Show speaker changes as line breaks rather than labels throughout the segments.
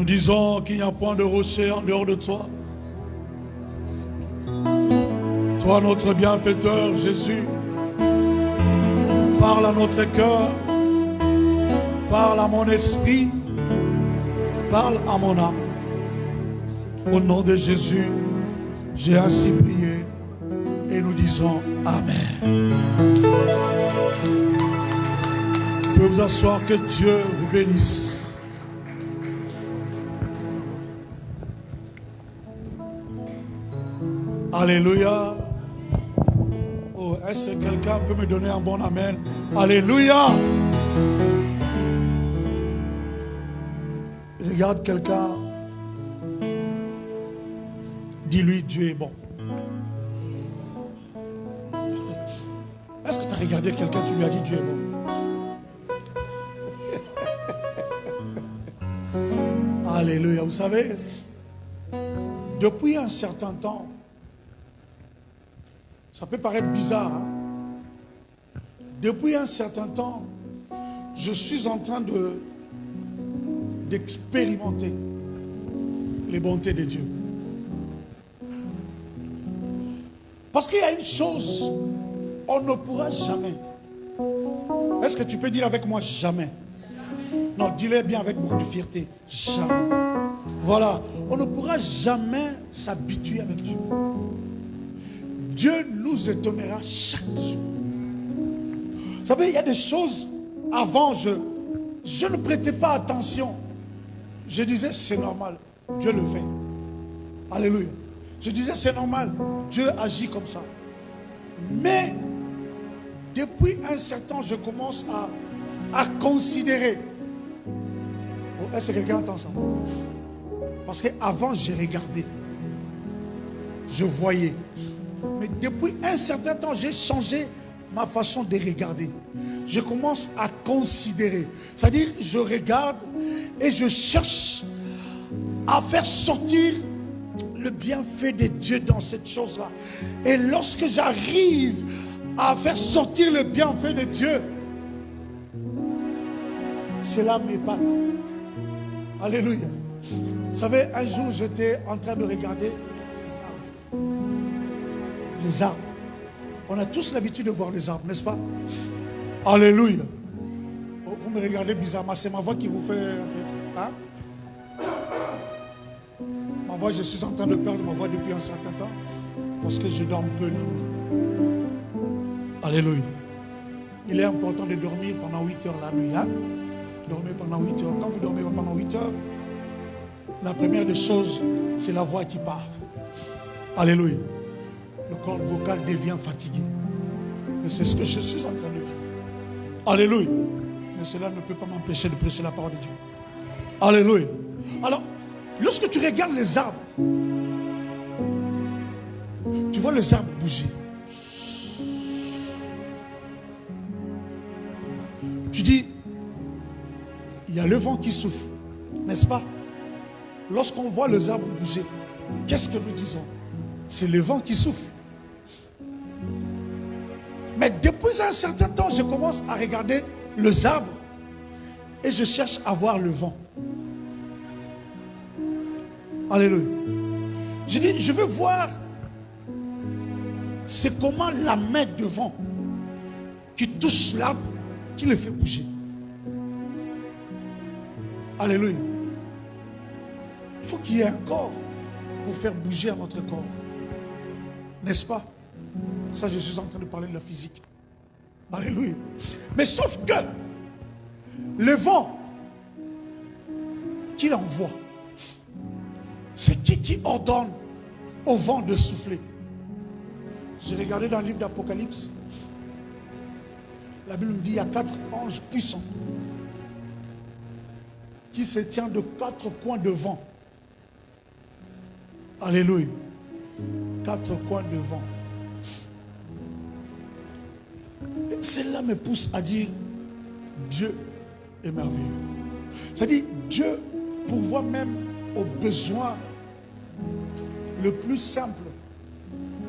Nous disons qu'il n'y a point de rocher en dehors de toi. Toi, notre bienfaiteur, Jésus, parle à notre cœur, parle à mon esprit, parle à mon âme. Au nom de Jésus, j'ai ainsi prié et nous disons Amen. Vous pouvez vous asseoir, que Dieu vous bénisse. Alléluia. Oh, est-ce que quelqu'un peut me donner un bon amen? Alléluia. Regarde quelqu'un. Dis-lui, Dieu est bon. Est-ce que tu as regardé quelqu'un, tu lui as dit Dieu est bon? Alléluia. Vous savez, depuis un certain temps, ça peut paraître bizarre, hein? Depuis un certain temps, je suis en train d'expérimenter les bontés de Dieu. Parce qu'il y a une chose, on ne pourra jamais. Est-ce que tu peux dire avec moi jamais? Non, dis-le bien avec beaucoup de fierté. Jamais. Voilà, on ne pourra jamais s'habituer avec Dieu. Dieu nous étonnera chaque jour. Vous savez, il y a des choses, avant, je ne prêtais pas attention. Je disais, c'est normal, Dieu le fait. Alléluia. Je disais, c'est normal, Dieu agit comme ça. Mais, depuis un certain temps, je commence à considérer. Oh, est-ce que quelqu'un entend ça? Parce qu'avant, j'ai regardé. Je voyais. Mais depuis un certain temps, j'ai changé ma façon de regarder. Je commence à considérer. C'est-à-dire, je regarde et je cherche à faire sortir le bienfait de Dieu dans cette chose-là. Et lorsque j'arrive à faire sortir le bienfait de Dieu, cela m'épate. Alléluia. Vous savez, un jour, j'étais en train de regarder les arbres. On a tous l'habitude de voir les arbres, n'est-ce pas? Alléluia. Oh, vous me regardez bizarrement, c'est ma voix qui vous fait un peu... Hein? Ma voix, je suis en train de perdre ma voix depuis un certain temps parce que je dors peu la nuit. Alléluia. Il est important de dormir pendant 8 heures la nuit. Hein? Dormir pendant 8 heures. Quand vous dormez pendant 8 heures, la première des choses, c'est la voix qui part. Alléluia. Le corps vocal devient fatigué. Et c'est ce que je suis en train de vivre. Alléluia. Mais cela ne peut pas m'empêcher de prêcher la parole de Dieu. Alléluia. Alors, lorsque tu regardes les arbres, tu vois les arbres bouger. Tu dis, il y a le vent qui souffle, n'est-ce pas? Lorsqu'on voit les arbres bouger, qu'est-ce que nous disons? C'est le vent qui souffle. Mais depuis un certain temps, je commence à regarder les arbres et je cherche à voir le vent. Alléluia. Je dis, je veux voir c'est comment la main de vent qui touche l'arbre qui le fait bouger. Alléluia. Il faut qu'il y ait un corps pour faire bouger à notre corps. N'est-ce pas? Ça, je suis en train de parler de la physique. Alléluia. Mais sauf que le vent qu'il envoie, c'est qui ordonne au vent de souffler? J'ai regardé dans le livre d'Apocalypse. La Bible me dit qu'il y a 4 anges puissants qui se tiennent de 4 coins de vent. Alléluia. 4 coins de vent. Et cela me pousse à dire Dieu est merveilleux. C'est-à-dire Dieu pourvoit même aux besoins le plus simple,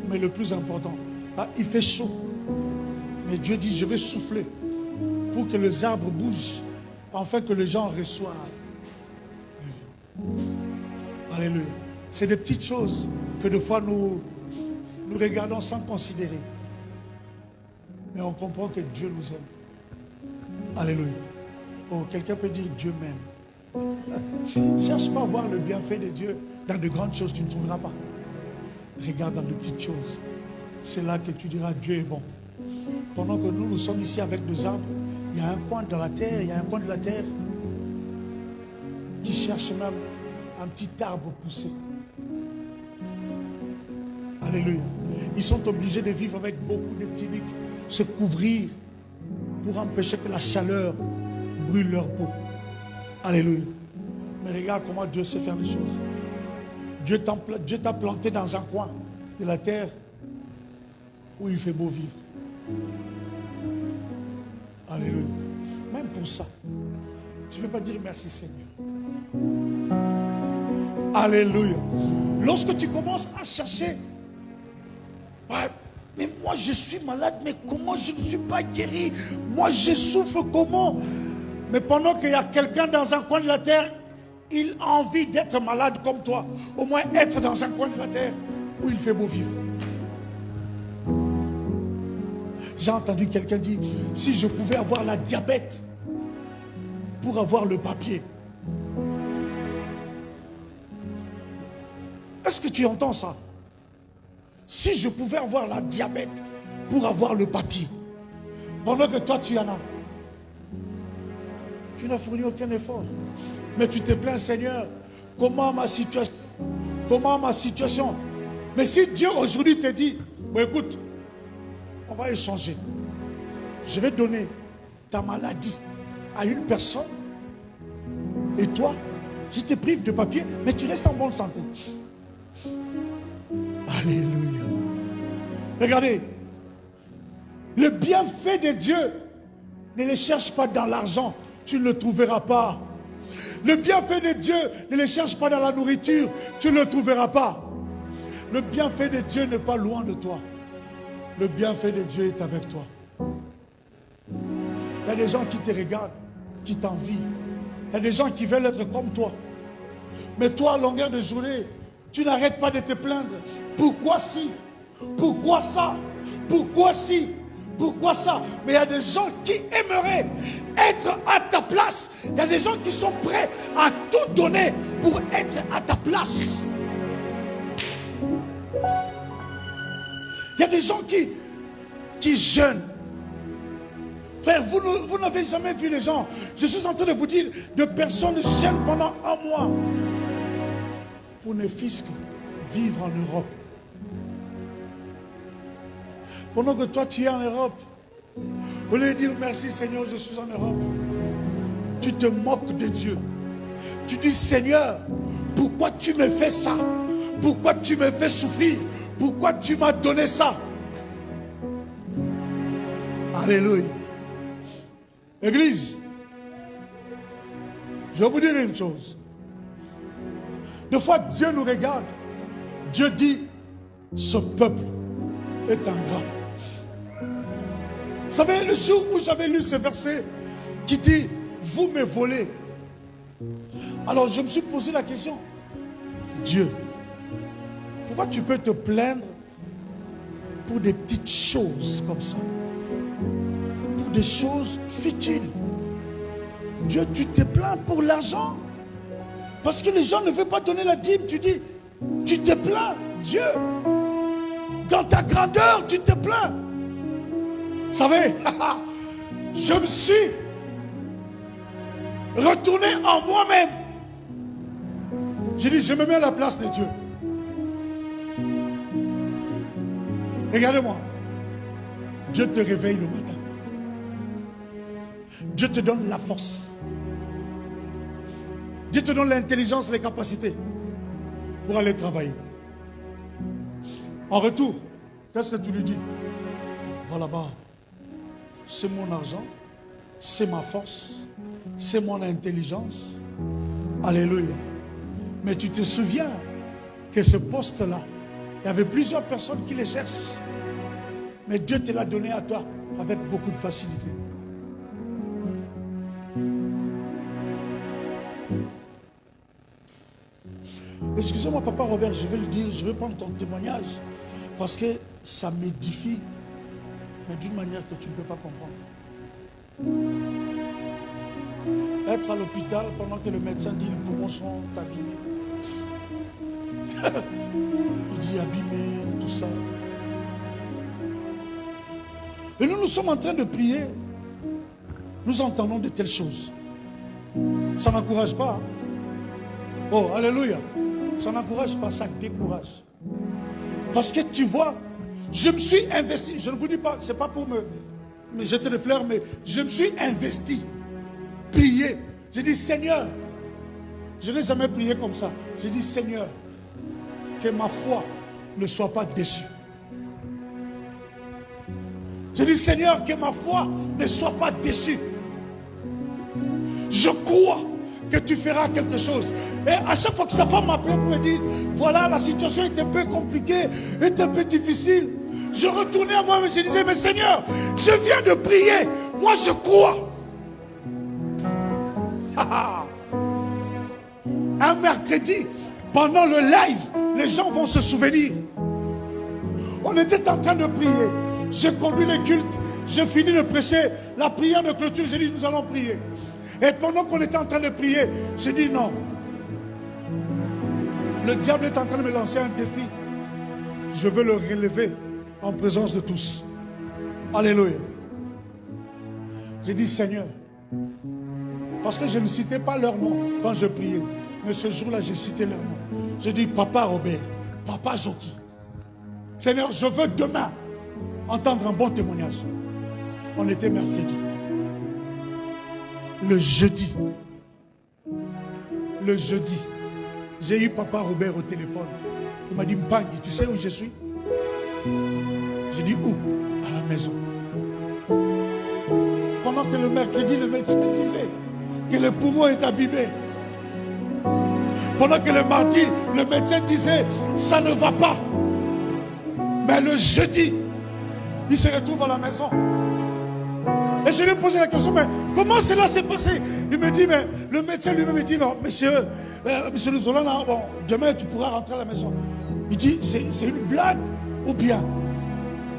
mais le plus important. Ah, il fait chaud, mais Dieu dit je vais souffler pour que les arbres bougent, afin que les gens reçoivent. Alléluia. C'est des petites choses que des fois nous regardons sans considérer. Mais on comprend que Dieu nous aime. Alléluia. Oh, quelqu'un peut dire Dieu m'aime. Cherche pas à voir le bienfait de Dieu dans de grandes choses, tu ne trouveras pas. Regarde dans de petites choses. C'est là que tu diras Dieu est bon. Pendant que nous sommes ici avec des arbres, il y a un coin dans la terre, il y a un coin de la terre qui cherche même un petit arbre poussé. Alléluia. Ils sont obligés de vivre avec beaucoup de tuniques, se couvrir pour empêcher que la chaleur brûle leur peau. Alléluia. Mais regarde comment Dieu sait faire les choses. Dieu t'a planté dans un coin de la terre où il fait beau vivre. Alléluia. Même pour ça, tu ne peux pas dire merci Seigneur. Alléluia. Lorsque tu commences à chercher, ouais, mais moi je suis malade, mais comment je ne suis pas guéri? Moi je souffre comment? Mais pendant qu'il y a quelqu'un dans un coin de la terre, il a envie d'être malade comme toi. Au moins être dans un coin de la terre où il fait beau vivre. J'ai entendu quelqu'un dire, si je pouvais avoir la diabète pour avoir le papier. Est-ce que tu entends ça? Si je pouvais avoir la diabète pour avoir le papier, pendant que toi tu en as, tu n'as fourni aucun effort. Mais tu te plains, Seigneur, comment ma situation? Comment ma situation? Mais si Dieu aujourd'hui te dit, bon, écoute, on va échanger. Je vais donner ta maladie à une personne. Et toi, je te prive de papier, mais tu restes en bonne santé. Alléluia. Regardez, le bienfait de Dieu, ne le cherche pas dans l'argent, tu ne le trouveras pas. Le bienfait de Dieu, ne le cherche pas dans la nourriture, tu ne le trouveras pas. Le bienfait de Dieu n'est pas loin de toi. Le bienfait de Dieu est avec toi. Il y a des gens qui te regardent, qui t'envient. Il y a des gens qui veulent être comme toi. Mais toi, à longueur de journée, tu n'arrêtes pas de te plaindre. Pourquoi si? Pourquoi ça? Pourquoi si? Pourquoi ça? Mais il y a des gens qui aimeraient être à ta place. Il y a des gens qui sont prêts à tout donner pour être à ta place. Il y a des gens qui jeûnent. Frère, vous n'avez jamais vu les gens. Je suis en train de vous dire, de personnes jeûnent pendant un mois pour ne fût-ce que vivre en Europe. Pendant que toi tu es en Europe, au lieu de dire merci Seigneur, je suis en Europe, tu te moques de Dieu. Tu dis Seigneur, pourquoi tu me fais ça? Pourquoi tu me fais souffrir? Pourquoi tu m'as donné ça? Alléluia. Église, je vais vous dire une chose. Des fois Dieu nous regarde. Dieu dit, ce peuple est ingrat. Vous savez, le jour où j'avais lu ce verset qui dit, vous me volez. Alors je me suis posé la question, Dieu, pourquoi tu peux te plaindre pour des petites choses comme ça? Pour des choses futiles. Dieu, tu te plains pour l'argent? Parce que les gens ne veulent pas donner la dîme. Tu dis, tu te plains, Dieu. Dans ta grandeur, tu te plains. Vous savez, je me suis retourné en moi-même. J'ai dit, je me mets à la place de Dieu. Regardez-moi. Dieu te réveille le matin. Dieu te donne la force. Dieu te donne l'intelligence et les capacités pour aller travailler. En retour, qu'est-ce que tu lui dis? Va là-bas. C'est mon argent, c'est ma force, c'est mon intelligence. Alléluia. Mais tu te souviens que ce poste-là, il y avait plusieurs personnes qui les cherchent. Mais Dieu te l'a donné à toi avec beaucoup de facilité. Excusez-moi, papa Robert, je vais le dire, je vais prendre ton témoignage parce que ça m'édifie, mais d'une manière que tu ne peux pas comprendre. Être à l'hôpital pendant que le médecin dit les poumons sont abîmés. Il dit abîmé, tout ça. Et nous sommes en train de prier. Nous entendons de telles choses. Ça n'encourage pas. Oh, alléluia. Ça n'encourage pas, ça décourage. Parce que tu vois, je me suis investi. Je ne vous dis pas, c'est pas pour me jeter des fleurs, mais je me suis investi. Prier. J'ai dit, Seigneur, je n'ai jamais prié comme ça. J'ai dit, Seigneur, que ma foi ne soit pas déçue. J'ai dit, Seigneur, que ma foi ne soit pas déçue. Je crois que tu feras quelque chose. Et à chaque fois que sa femme m'appelait pour me dire, voilà, la situation est un peu compliquée, est un peu difficile, je retournais à moi et je disais, mais Seigneur, je viens de prier, moi je crois. Un mercredi, pendant le live, les gens vont se souvenir. On était en train de prier. J'ai conduit le culte, j'ai fini de prêcher, la prière de clôture, j'ai dit, nous allons prier. Et pendant qu'on était en train de prier, j'ai dit non. Le diable est en train de me lancer un défi. Je veux le relever en présence de tous. Alléluia. J'ai dit Seigneur, parce que je ne citais pas leur nom quand je priais. Mais ce jour-là, j'ai cité leur nom. J'ai dit Papa Robert, Papa Joki. Seigneur, je veux demain entendre un bon témoignage. On était mercredi. Le jeudi, j'ai eu Papa Robert au téléphone. Il m'a dit, Mpang, tu sais où je suis? J'ai dit, où? À la maison. Pendant que le mercredi, le médecin disait que le poumon est abîmé. Pendant que le mardi, le médecin disait, ça ne va pas. Mais le jeudi, il se retrouve à la maison. Et je lui ai posé la question, mais comment cela s'est passé? Il me dit, mais le médecin lui-même me dit, non, monsieur Zola, bon, demain tu pourras rentrer à la maison. Il dit, c'est une blague ou bien?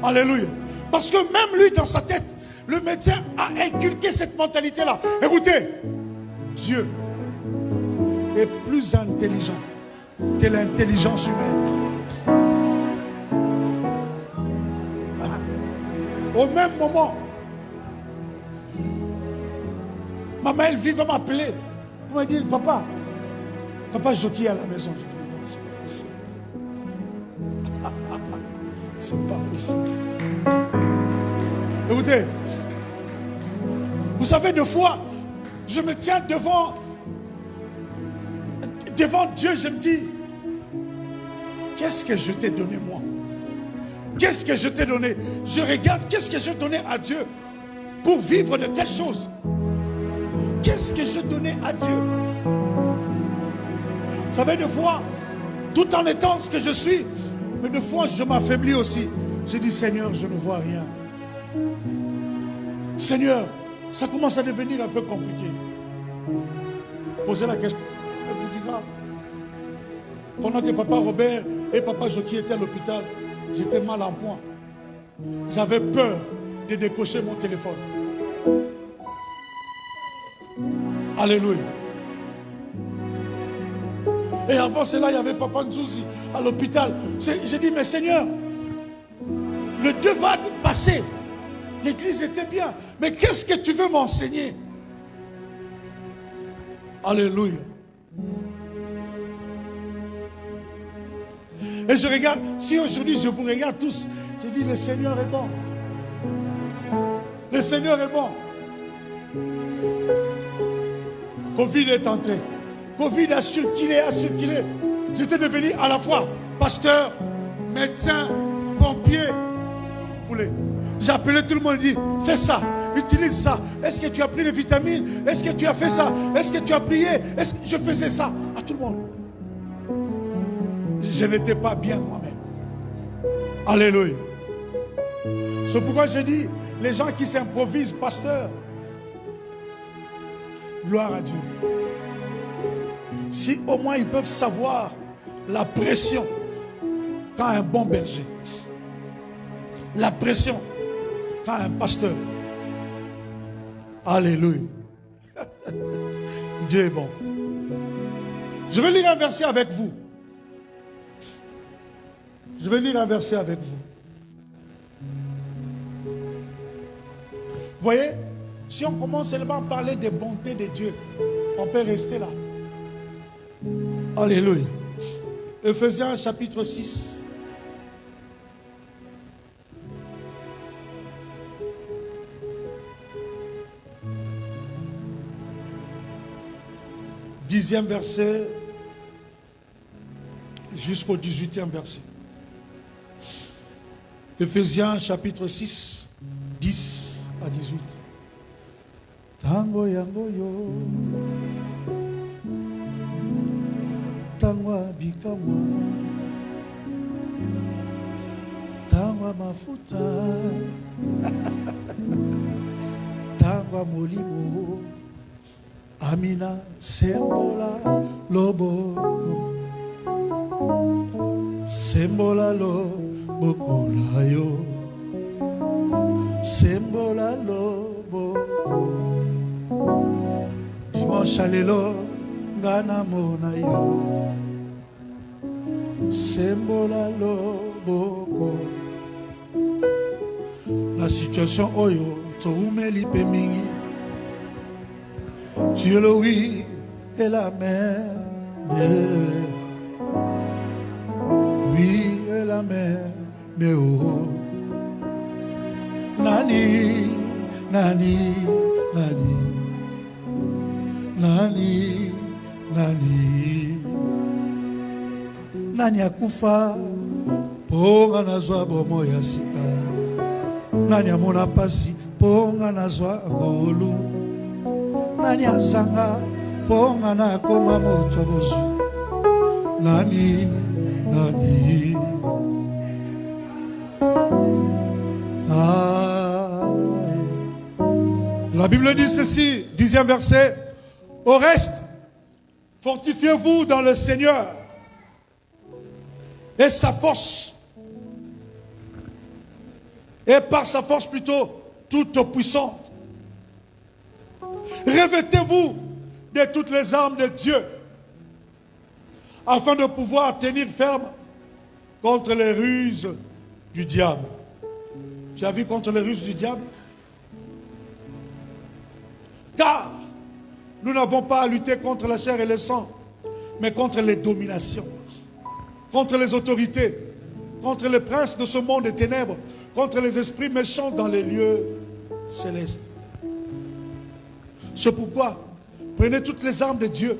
Alléluia. Parce que même lui, dans sa tête, le médecin a inculqué cette mentalité-là. Écoutez, Dieu est plus intelligent que l'intelligence humaine. Au même moment, maman Elvie va m'appeler pour me dire, papa Joki est à la maison. Je dis, non, c'est pas possible. C'est pas possible. Écoutez, vous savez, deux fois, je me tiens devant Dieu, je me dis, qu'est-ce que je t'ai donné moi? Qu'est-ce que je t'ai donné? Je regarde, qu'est-ce que j'ai donné à Dieu pour vivre de telles choses? Qu'est-ce que je donnais à Dieu? Vous savez, des fois, tout en étant ce que je suis, mais des fois, je m'affaiblis aussi. Je dis, Seigneur, je ne vois rien. Seigneur, ça commence à devenir un peu compliqué. Posez la question. Elle vous dira. Pendant que Papa Robert et Papa Joki étaient à l'hôpital, j'étais mal en point. J'avais peur de décrocher mon téléphone. Alléluia. Et avant cela, il y avait Papa Nzouzi à l'hôpital. J'ai dit, mais Seigneur, le 2 vagues passées, l'église était bien. Mais qu'est-ce que tu veux m'enseigner? Alléluia. Et je regarde, si aujourd'hui je vous regarde tous, je dis, le Seigneur est bon. Le Seigneur est bon. Covid est entré. Covid a circulé. J'étais devenu à la fois pasteur, médecin, pompier. Vous voulez. J'appelais tout le monde et dit, fais ça, utilise ça. Est-ce que tu as pris les vitamines? Est-ce que tu as fait ça? Est-ce que tu as prié? Est-ce que je faisais ça? À tout le monde. Je n'étais pas bien moi-même. Alléluia. C'est pourquoi je dis, les gens qui s'improvisent pasteurs, gloire à Dieu. Si au moins ils peuvent savoir la pression quand un bon berger, la pression quand un pasteur. Alléluia. Dieu est bon. Je vais lire un verset avec vous. Je vais lire un verset avec vous. Vous voyez, si on commence seulement à parler des bontés de Dieu, on peut rester là. Alléluia. Ephésiens chapitre 6. Dixième verset jusqu'au 18e verset. Ephésiens chapitre 6, 10 à 18. Tango yango yo, tango bikamwa, tango mafuta, tango molimo, amina sembola lobo, sembola lobo layo, sembola lobo. Dimanche alelo ngana mona yo, sembola lobo. La situation oyo toumeli pe mingi. Tu es le oui et la mer. Oui et la mer. Mais oh. Nani, nani, nani. Nani, nani. Nani akufa. Ponga nazwa bomo ya sika. Nani amona pasi. Ponga nazwa ngolu. Nani asanga ponga na koma moto bosu. Nani, nani. La Bible dit ceci, 10e verset. Au reste, fortifiez-vous dans le Seigneur et sa force. Et par sa force plutôt toute puissante. Revêtez-vous de toutes les armes de Dieu afin de pouvoir tenir ferme contre les ruses du diable. Tu as vu contre les ruses du diable? Car nous n'avons pas à lutter contre la chair et le sang, mais contre les dominations, contre les autorités, contre les princes de ce monde des ténèbres, contre les esprits méchants dans les lieux célestes. C'est pourquoi prenez toutes les armes de Dieu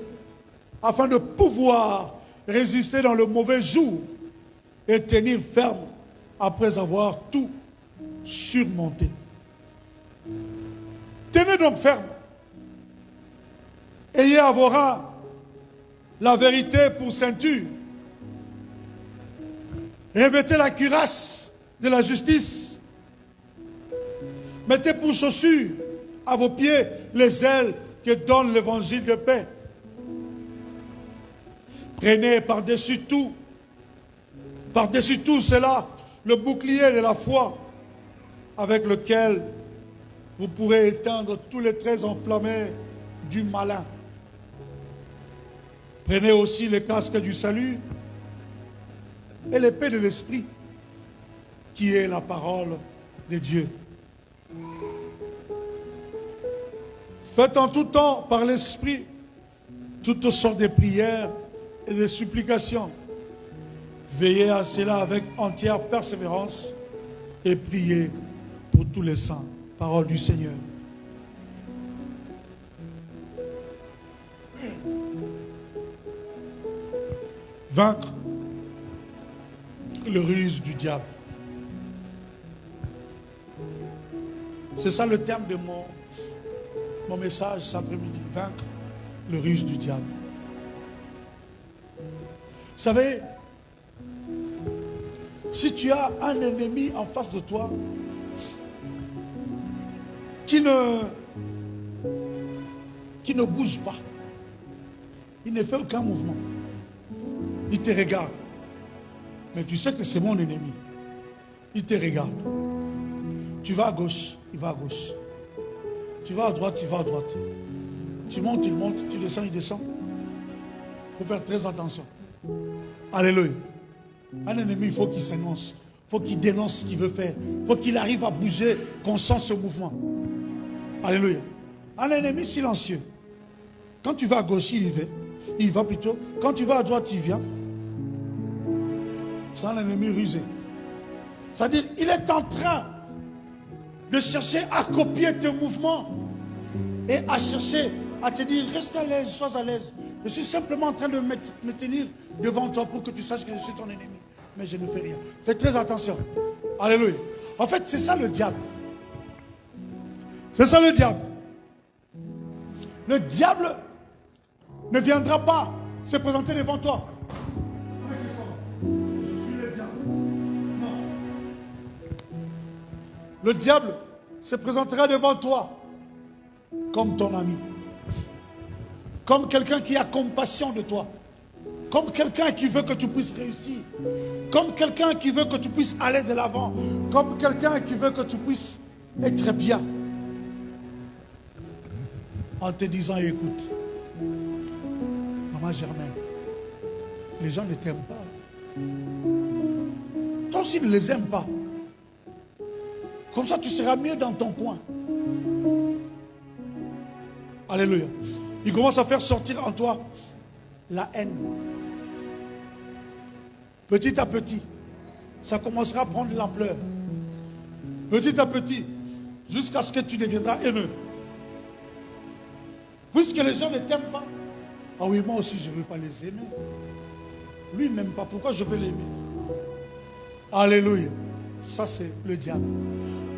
afin de pouvoir résister dans le mauvais jour et tenir ferme après avoir tout surmonté. Tenez donc ferme. Ayez à vos reins la vérité pour ceinture. Revêtez la cuirasse de la justice. Mettez pour chaussures à vos pieds les ailes que donne l'évangile de paix. Prenez par-dessus tout cela, le bouclier de la foi avec lequel vous pourrez éteindre tous les traits enflammés du malin. Prenez aussi le casque du salut et l'épée de l'esprit qui est la parole de Dieu. Faites en tout temps par l'esprit toutes sortes de prières et de supplications. Veillez à cela avec entière persévérance et priez pour tous les saints. Parole du Seigneur. Vaincre le ruse du diable. C'est ça le terme de mon message cet après-midi. Vaincre le ruse du diable. Vous savez, si tu as un ennemi en face de toi qui ne bouge pas, il ne fait aucun mouvement, Il te regarde. Mais tu sais que c'est mon ennemi. Il te regarde. Tu vas à gauche, il va à gauche. Tu vas à droite, il va à droite. Tu montes, il monte. Tu descends, il descend. Il faut faire très attention. Alléluia. Un ennemi, il faut qu'il s'énonce. Il faut qu'il dénonce ce qu'il veut faire. Il faut qu'il arrive à bouger, qu'on sent ce mouvement. Alléluia. Un ennemi silencieux. Quand tu vas à gauche, il y va. Il va plutôt. Quand tu vas à droite, il vient. C'est un ennemi rusé. C'est-à-dire, il est en train de chercher à copier tes mouvements et à chercher à te dire, reste à l'aise, sois à l'aise. Je suis simplement en train de me tenir devant toi pour que tu saches que je suis ton ennemi. Mais je ne fais rien. Fais très attention. Alléluia. En fait, c'est ça le diable. C'est ça le diable. Le diable ne viendra pas se présenter devant toi. Je suis le diable. Non. Le diable se présentera devant toi comme ton ami. Comme quelqu'un qui a compassion de toi. Comme quelqu'un qui veut que tu puisses réussir. Comme quelqu'un qui veut que tu puisses aller de l'avant. Comme quelqu'un qui veut que tu puisses être bien. En te disant, écoute, Maman Germaine, les gens ne t'aiment pas. Toi aussi ne les aimes pas. Comme ça, tu seras mieux dans ton coin. Alléluia. Il commence à faire sortir en toi la haine. Petit à petit, ça commencera à prendre l'ampleur. Petit à petit, jusqu'à ce que tu deviendras haineux. Puisque les gens ne t'aiment pas. Ah oui, moi aussi, je ne veux pas les aimer. Lui, même pas. Pourquoi je veux l'aimer? Alléluia. Ça, c'est le diable.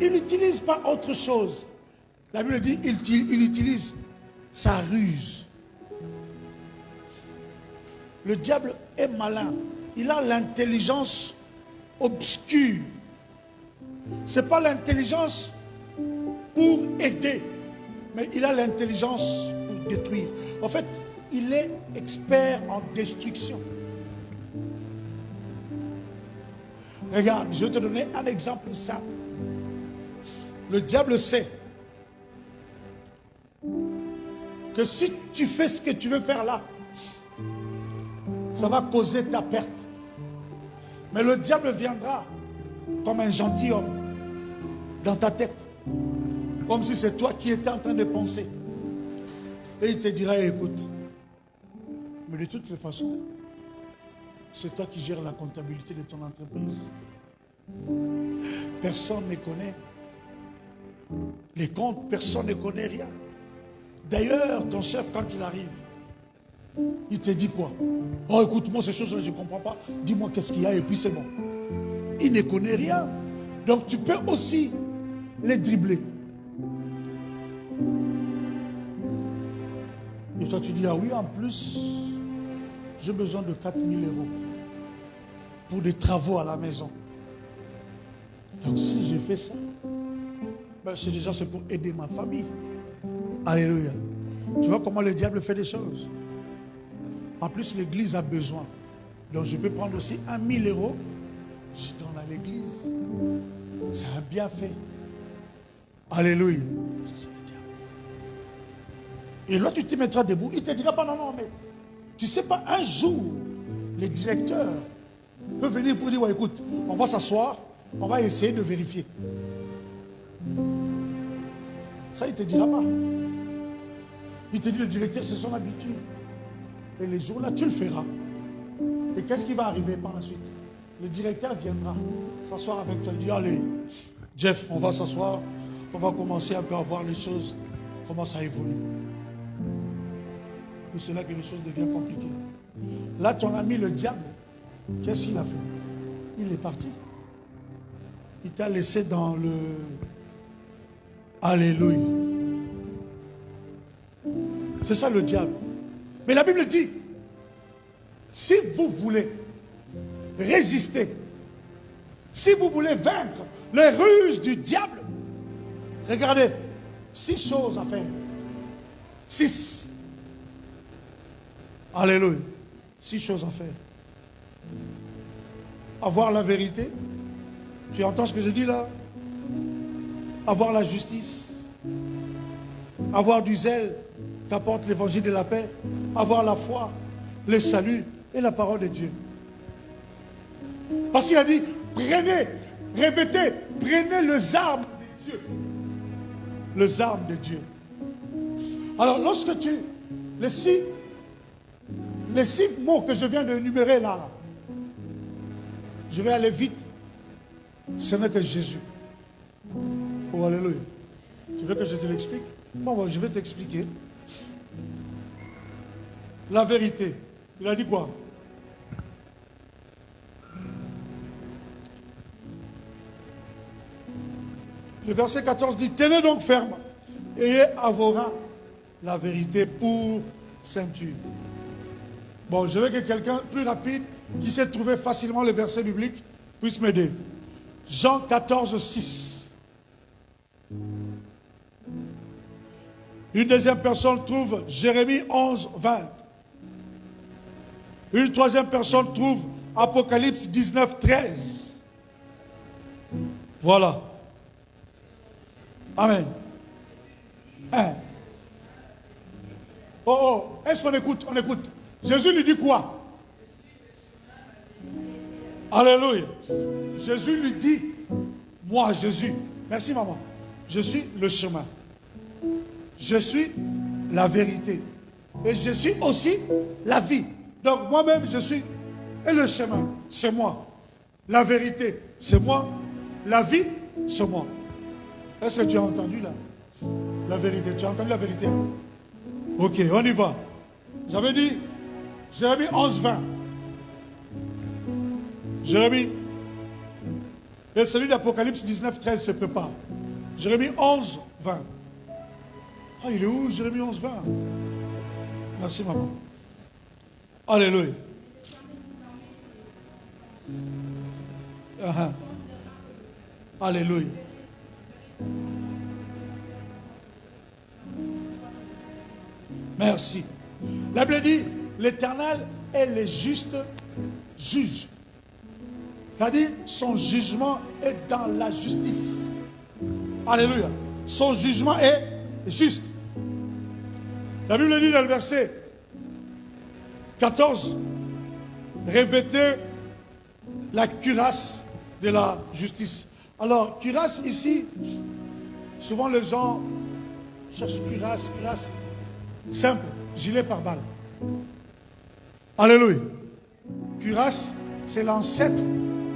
Il n'utilise pas autre chose. La Bible dit, il utilise sa ruse. Le diable est malin. Il a l'intelligence obscure. Ce n'est pas l'intelligence pour aider, mais il a l'intelligence pour détruire. En fait, il est expert en destruction. Regarde, je vais te donner un exemple simple. Le diable sait que si tu fais ce que tu veux faire là, ça va causer ta perte. Mais le diable viendra comme un gentilhomme dans ta tête. Comme si c'est toi qui étais en train de penser. Et il te dira, écoute, mais de toutes les façons, c'est toi qui gères la comptabilité de ton entreprise. Personne ne connaît les comptes, personne ne connaît rien. D'ailleurs, ton chef, quand il arrive, il te dit quoi? Oh, écoute, moi, ces choses-là, je ne comprends pas. Dis-moi qu'est-ce qu'il y a et puis c'est bon. Il ne connaît rien. Donc, tu peux aussi les dribbler. Et toi, tu dis, ah oui, en plus, j'ai besoin de 4 000 € pour des travaux à la maison. Donc, si j'ai fait ça, ben, c'est pour aider ma famille. Alléluia. Tu vois comment le diable fait des choses. En plus, l'église a besoin. Donc, je peux prendre aussi 1 000 €. Je donne à l'église. C'est un bienfait. Alléluia. C'est ça le diable. Et là, tu te mettras debout. Il ne te dira pas, non, non, mais tu ne sais pas, un jour, le directeur peut venir pour dire, ouais, écoute, on va s'asseoir, on va essayer de vérifier. Ça, il ne te dira pas. Il te dit, le directeur, c'est son habitude. Et les jours-là, tu le feras. Et qu'est-ce qui va arriver par la suite? Le directeur viendra s'asseoir avec toi. Il dit, allez, Jeff, on va s'asseoir. On va commencer un peu à voir les choses, comment ça évolue. Et c'est là que les choses deviennent compliquées. Là, ton ami, le diable, qu'est-ce qu'il a fait? Il est parti. Il t'a laissé dans le... Alléluia. C'est ça le diable. Mais la Bible dit, si vous voulez résister, si vous voulez vaincre les ruses du diable, regardez, 6 choses à faire. 6. Alléluia. 6 choses à faire. Avoir la vérité. Tu entends ce que je dis là? Avoir la justice. Avoir du zèle qu'apporte l'évangile de la paix. Avoir la foi, le salut et la parole de Dieu. Parce qu'il a dit, prenez, revêtez, prenez les armes de Dieu. Les armes de Dieu. Alors lorsque tu, les six mots que je viens de énumérer là, je vais aller vite. Ce n'est que Jésus. Oh, alléluia. Tu veux que je te l'explique? Bon, je vais t'expliquer. La vérité. Il a dit quoi? Le verset 14 dit, tenez donc ferme, ayez à vos reins la vérité pour ceinture. Bon, je veux que quelqu'un plus rapide, qui sait trouver facilement le verset biblique, puisse m'aider. Jean 14, 6. Une deuxième personne trouve Jérémie 11, 20. Une troisième personne trouve Apocalypse 19, 13. Voilà. Amen. Hein. Oh, est-ce qu'on écoute? On écoute. Jésus lui dit quoi? Alléluia. Jésus lui dit, moi Jésus, merci maman, je suis le chemin. Je suis la vérité. Et je suis aussi la vie. Donc moi-même je suis, et le chemin, c'est moi. La vérité, c'est moi. La vie, c'est moi. Est-ce que tu as entendu là? La vérité, tu as entendu la vérité? Ok, on y va. J'avais dit, Jérémie 11, 20. Jérémie. Et celui d'Apocalypse 19, 13 se prépare. Jérémie 11, 20. Ah, il est où Jérémie 11, 20? Merci maman. Alléluia. Alléluia. Merci. La Bible dit, l'Éternel est le juste juge. C'est-à-dire, son jugement est dans la justice. Alléluia. Son jugement est juste. La Bible dit dans le verset 14, revêtez la cuirasse de la justice. Alors, cuirasse ici, souvent les gens cherchent cuirasse, simple, gilet pare-balles. Alléluia. Cuirasse, c'est l'ancêtre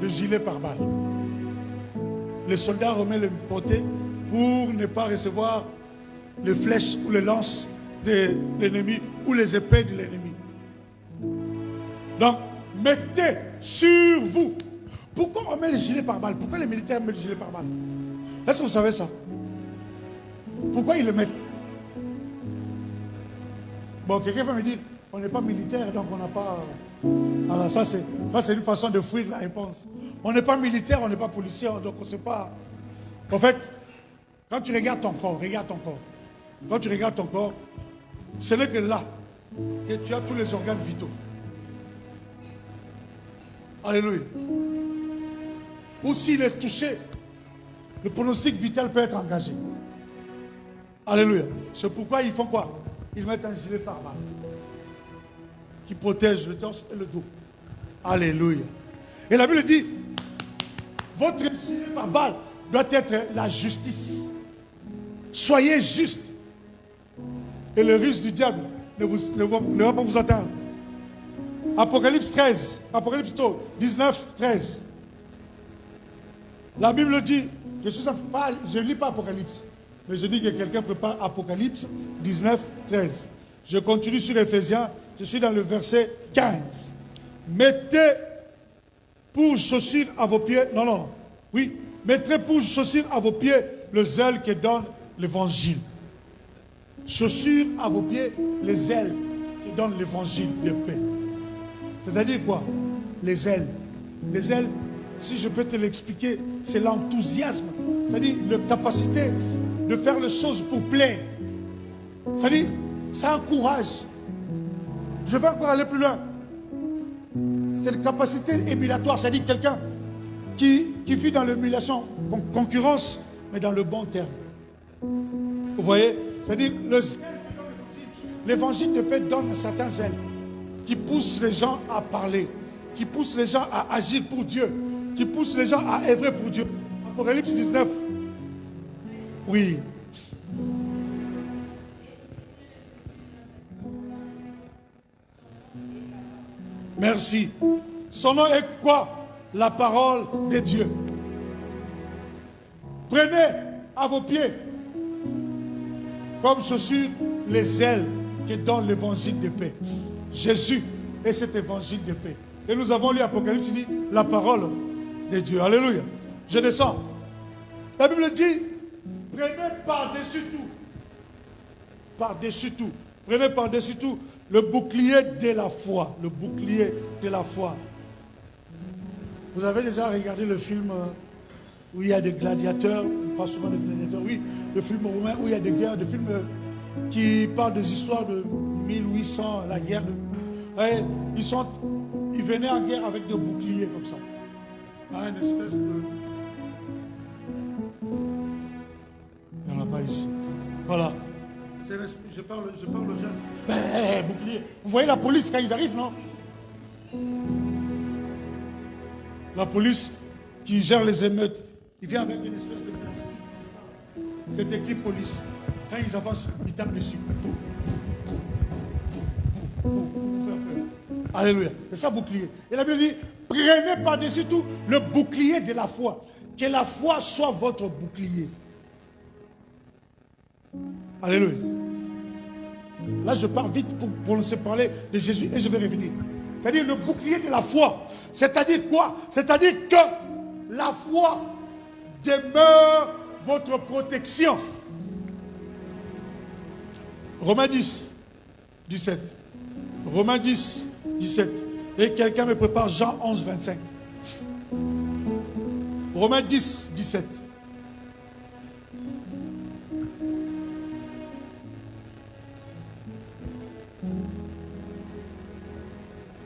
de gilet pare-balles. Les soldats romains le portaient pour ne pas recevoir les flèches ou les lances de l'ennemi ou les épées de l'ennemi. Donc, mettez sur vous. Pourquoi on met le gilet pare-balles? Pourquoi les militaires mettent le gilet pare-balles? Est-ce que vous savez ça? Pourquoi ils le mettent? Bon, quelqu'un va me dire, on n'est pas militaire, donc on n'a pas... Alors ça, c'est une façon de fuir la réponse. On n'est pas militaire, on n'est pas policier, donc on ne sait pas... En fait, quand tu regardes ton corps, Quand tu regardes ton corps, ce n'est que là que tu as tous les organes vitaux. Alléluia. Ou s'il est touché, le pronostic vital peut être engagé. Alléluia. C'est pourquoi ils font quoi? Ils mettent un gilet pare-balles qui protège le torse et le dos. Alléluia. Et la Bible dit, votre gilet pare-balles doit être la justice. Soyez juste. Et le risque du diable ne va pas vous atteindre. Apocalypse 13, Apocalypse 19, 13. La Bible dit, je ne lis pas Apocalypse, mais je dis que quelqu'un prépare Apocalypse 19, 13. Je continue sur Éphésiens, je suis dans le verset 15. Mettez pour chaussure à vos pieds, mettez pour chaussure à vos pieds le zèle que donne l'évangile. Chaussure à vos pieds les ailes qui donnent l'évangile de paix. C'est-à-dire quoi? Les ailes. Les ailes, si je peux te l'expliquer, c'est l'enthousiasme. C'est-à-dire la capacité de faire les choses pour plaire. C'est-à-dire, ça encourage. Je vais encore aller plus loin. cette capacité émulatoire, c'est-à-dire quelqu'un qui vit dans l'émulation, concurrence, mais dans le bon terme. Vous voyez? C'est-à-dire l'évangile de paix donne un certain zèle qui pousse les gens à parler, qui pousse les gens à agir pour Dieu, qui pousse les gens à œuvrer pour Dieu. Apocalypse 19. Oui. Merci. Son nom est quoi? La parole de Dieu. Prenez à vos pieds comme chaussures les ailes qui donnent l'évangile de paix. Jésus est cet évangile de paix. Et nous avons lu Apocalypse, il dit la parole de Dieu. Alléluia. Je descends. La Bible dit, prenez par-dessus tout. Par-dessus tout. Prenez par-dessus tout le bouclier de la foi. Le bouclier de la foi. Vous avez déjà regardé le film où il y a des gladiateurs, pas souvent des gladiateurs, oui, le film romain où il y a des guerres, des films qui parlent des histoires de 1800, la guerre. Ouais, ils venaient en guerre avec des boucliers comme ça. Une espèce de... Il n'y en a pas ici. Voilà. Je parle aux jeunes. Bouclier. Vous voyez la police quand ils arrivent, non? La police qui gère les émeutes, il vient avec une espèce de plastique. C'est écrit police. Quand ils avancent, ils tapent dessus. Alléluia. C'est ça, bouclier. Et la Bible dit, prenez par-dessus tout le bouclier de la foi. Que la foi soit votre bouclier. Alléluia. Là, je pars vite pour laisser parler de Jésus et je vais revenir. C'est-à-dire le bouclier de la foi. C'est-à-dire quoi? C'est-à-dire que la foi demeure votre protection. Romains 10, 17. Romains 10, 17. Et quelqu'un me prépare Jean 11, 25. Romains 10, 17.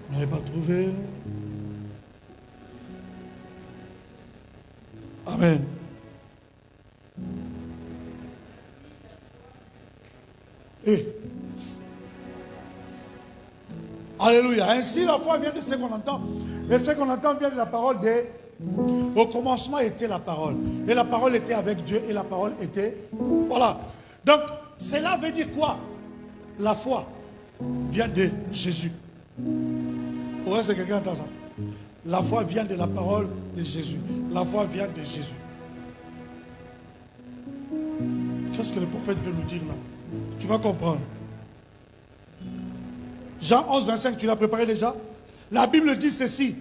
Vous n'avez pas trouvé? Amen. Et alléluia. Ainsi la foi vient de ce qu'on entend. Et ce qu'on entend vient de la parole de... Au commencement était la parole. Et la parole était avec Dieu. Et la parole était... Voilà. Donc, cela veut dire quoi? La foi vient de Jésus. Ouais, c'est quelqu'un entend ça. La foi vient de la parole de Jésus. La foi vient de Jésus. Qu'est-ce que le prophète veut nous dire là? Tu vas comprendre. Jean 11, 25, tu l'as préparé déjà? La Bible dit ceci.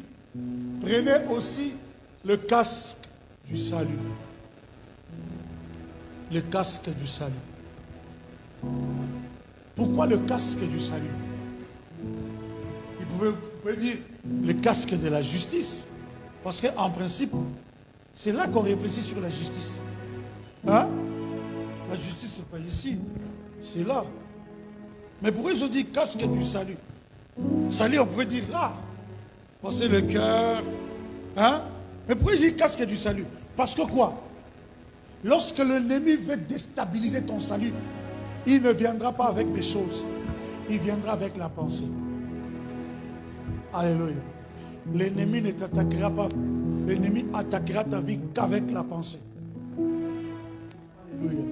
Prenez aussi le casque du salut. Le casque du salut. Pourquoi le casque du salut? Vous pouvez dire le casque de la justice. Parce qu'en principe, c'est là qu'on réfléchit sur la justice. Hein? La justice, c'est pas ici. C'est là. Mais pourquoi ils ont dit casque du salut? Salut, on pouvait dire là. Penser le cœur. Hein? Mais pourquoi ils disent casque du salut? Parce que quoi? Lorsque l'ennemi veut déstabiliser ton salut, il ne viendra pas avec des choses. Il viendra avec la pensée. Alléluia. L'ennemi ne t'attaquera pas. L'ennemi attaquera ta vie qu'avec la pensée. Alléluia.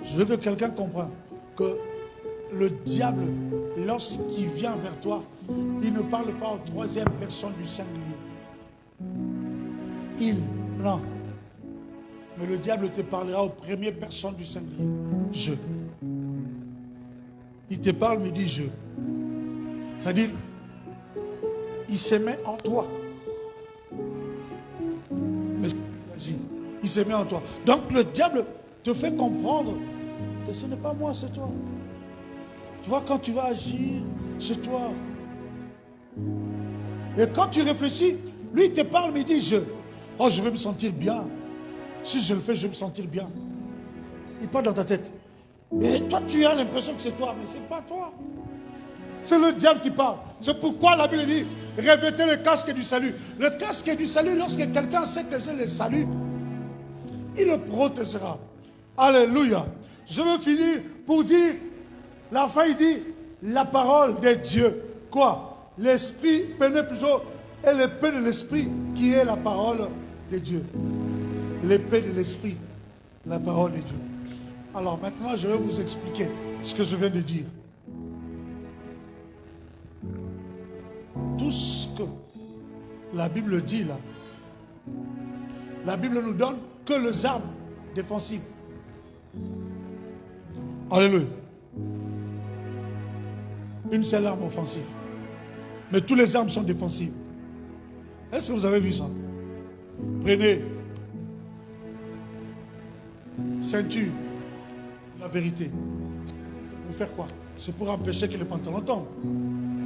Je veux que quelqu'un comprenne que le diable, lorsqu'il vient vers toi, il ne parle pas aux troisième personne du singulier. Non. Mais le diable te parlera aux premières personnes du singulier. Je. Il te parle, mais il dit je. C'est-à-dire, il se met en toi. Mais il se met en toi. Donc le diable te fait comprendre que ce n'est pas moi, c'est toi. Tu vois, quand tu vas agir, c'est toi. Et quand tu réfléchis, lui il te parle, mais il dit je. Oh, je vais me sentir bien. Si je le fais, je vais me sentir bien. Il parle dans ta tête. Et toi, tu as l'impression que c'est toi, mais ce n'est pas toi. C'est le diable qui parle. C'est pourquoi la Bible dit, revêtez le casque du salut. Le casque du salut, lorsque quelqu'un sait que je le salue, il le protégera. Alléluia. Je veux finir pour dire, la fin il dit, la parole de Dieu. Quoi? L'esprit, plutôt, et l'épée de l'esprit qui est la parole de Dieu. L'épée de l'esprit, la parole de Dieu. Alors maintenant, je vais vous expliquer ce que je viens de dire. Tout ce que la Bible dit là, la Bible nous donne que les armes défensives. Alléluia. Une seule arme offensive. Mais toutes les armes sont défensives. Est-ce que vous avez vu ça? Prenez ceinture, la vérité. Pour faire quoi? C'est pour empêcher que le pantalon tombe.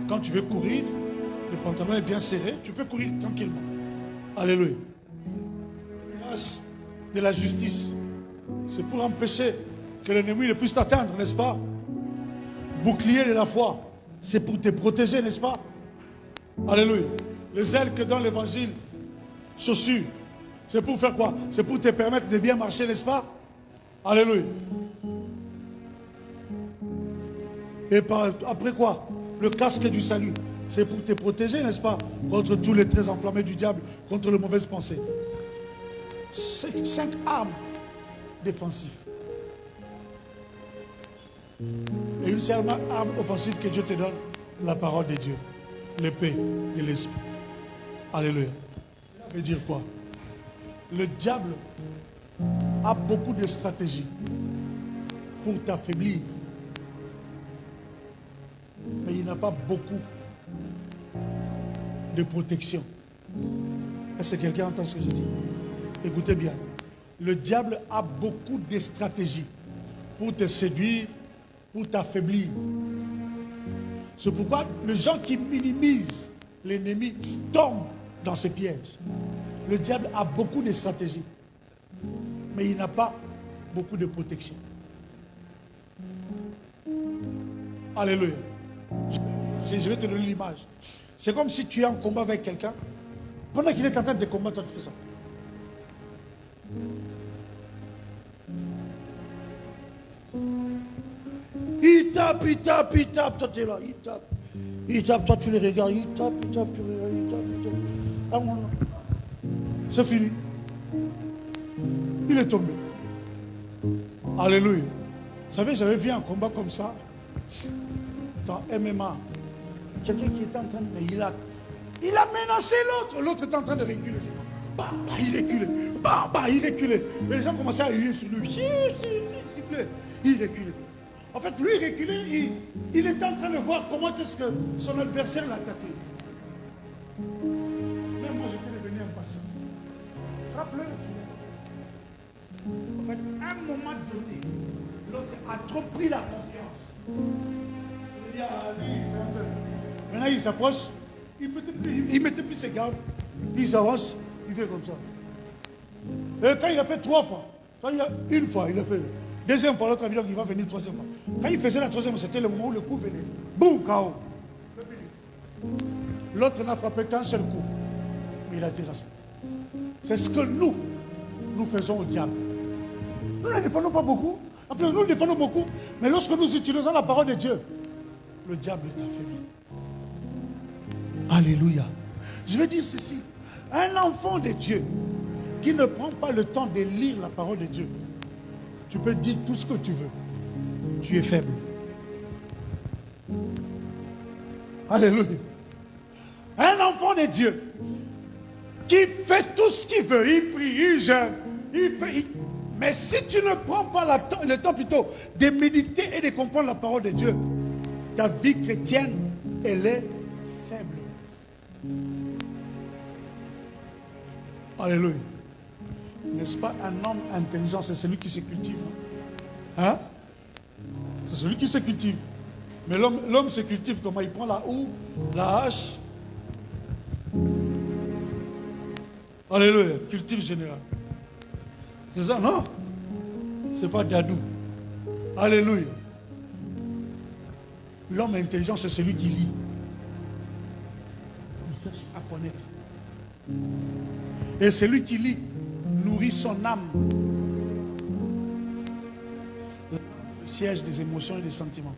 Quand tu veux courir, le pantalon est bien serré, tu peux courir tranquillement. Alléluia. Grâce de la justice, c'est pour empêcher que l'ennemi ne puisse t'atteindre, n'est-ce pas? Bouclier de la foi, c'est pour te protéger, n'est-ce pas? Alléluia. Les ailes que donne l'évangile, chaussures, c'est pour faire quoi? C'est pour te permettre de bien marcher, n'est-ce pas? Alléluia. Et après quoi? Le casque du salut, c'est pour te protéger, n'est-ce pas? Contre tous les traits enflammés du diable, contre les mauvaises pensées. 5 armes défensives. Et une seule arme offensive que Dieu te donne, la parole de Dieu, l'épée de l'esprit. Alléluia. Ça veut dire quoi? Le diable a beaucoup de stratégies pour t'affaiblir. Mais il n'a pas beaucoup de protection. Est-ce que quelqu'un entend ce que je dis? Écoutez bien. Le diable a beaucoup de stratégies pour te séduire, pour t'affaiblir. C'est pourquoi les gens qui minimisent l'ennemi tombent dans ses pièges. Le diable a beaucoup de stratégies, mais il n'a pas beaucoup de protection. Alléluia. Je vais te donner l'image. C'est comme si tu es en combat avec quelqu'un. Pendant qu'il est en train de combattre, toi tu fais ça. Il tape, il tape, il tape. Toi tu es là, il tape. Il tape, toi tu les regardes. Il tape, il tape, tu les regardes, il tape, il tape. Ah, mon... C'est fini. Il est tombé. Alléluia. Vous savez, j'avais vu un combat comme ça dans MMA. Quelqu'un qui était en train de... Il a menacé l'autre. L'autre était en train de reculer. Bah, bah, il reculait. Bah, bah, il reculait. Mais les gens commençaient à huer sur lui. Il reculait. En fait, lui reculait. Il était en train de voir comment est-ce que son adversaire l'a tapé. Même moi, j'étais devenu impatient. Frappe-le. En fait, à un moment donné, l'autre a trop pris la confiance. Il dit, ah, lui, c'est un peu... Maintenant, il s'approche, il mettait plus ses gardes, il s'avance, il fait comme ça. Et quand il a fait 3 fois, quand il a une fois, il a fait. Deuxième fois, l'autre a dit qu'il va venir 3e fois. Quand il faisait la 3e, c'était le moment où le coup venait. Boum, KO. L'autre n'a frappé qu'un seul coup. Mais il a terrassé. C'est ce que nous faisons au diable. Nous ne défendons pas beaucoup. Après, nous défendons beaucoup. Mais lorsque nous utilisons la parole de Dieu, le diable est affaibli. Alléluia. Je vais dire ceci. Un enfant de Dieu qui ne prend pas le temps de lire la parole de Dieu, tu peux dire tout ce que tu veux. Tu es faible. Alléluia. Un enfant de Dieu qui fait tout ce qu'il veut, il prie, il jeûne, mais si tu ne prends pas le temps plutôt de méditer et de comprendre la parole de Dieu, ta vie chrétienne, elle est faible. Alléluia. N'est-ce pas un homme intelligent, c'est celui qui se cultive. Hein? C'est celui qui se cultive. Mais l'homme se cultive comment? Il prend la houe, la hache. Alléluia. Cultive général. C'est ça? Non. C'est pas Dadou. Alléluia. L'homme intelligent, c'est celui qui lit. cherche à connaître. Et celui qui lit nourrit son âme. Le siège des émotions et des sentiments.